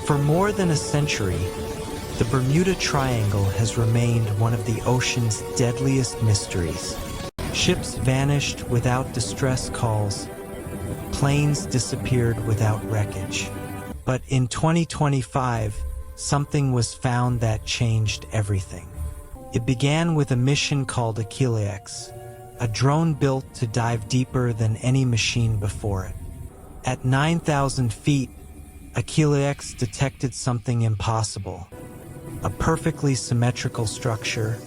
For more than a century, the Bermuda Triangle has remained one of the ocean's deadliest mysteries. Ships vanished without distress calls, planes disappeared without wreckage. But in 2025, something was found that changed everything. It began with a mission called Aquila-X, a drone built to dive deeper than any machine before it. At 9,000 feet, Aquila-X detected something impossible. A perfectly symmetrical structure,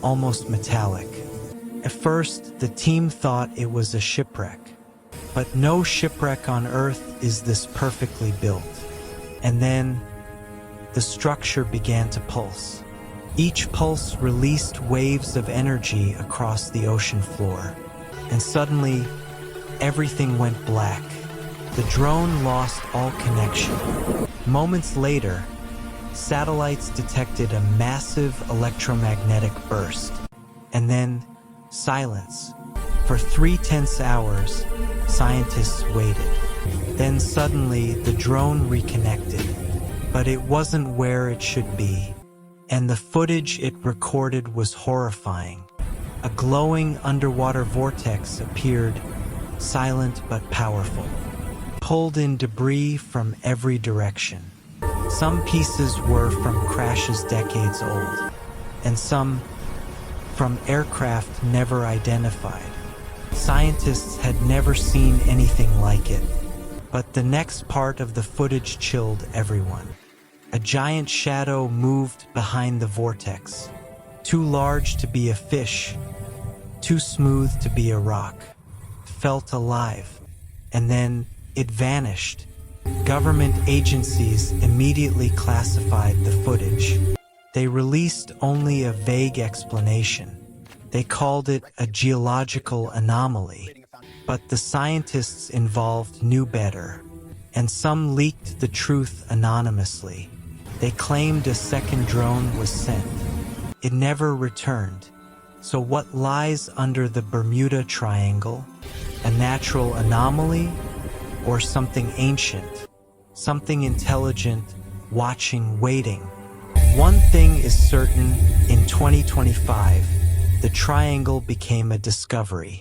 almost metallic. At first, the team thought it was a shipwreck. But no shipwreck on Earth is this perfectly built. And then, the structure began to pulse. Each pulse released waves of energy across the ocean floor. And suddenly, everything went black. The drone lost all connection. Moments later, satellites detected a massive electromagnetic burst. And then, silence. For 3 tense hours, scientists waited. Then suddenly, the drone reconnected. But it wasn't where it should be. And the footage it recorded was horrifying. A glowing underwater vortex appeared, silent but powerful. Pulled in debris from every direction. Some pieces were from crashes decades old, and some from aircraft never identified. Scientists had never seen anything like it. But the next part of the footage chilled everyone. A giant shadow moved behind the vortex, too large to be a fish, too smooth to be a rock. Felt alive, and then it vanished. Government agencies immediately classified the footage. They released only a vague explanation. They called it a geological anomaly. But the scientists involved knew better, and some leaked the truth anonymously. They claimed a second drone was sent. It never returned. So what lies under the Bermuda Triangle? A natural anomaly? Or something ancient? Something intelligent, watching, waiting? One thing is certain, in 2025, the triangle became a discovery.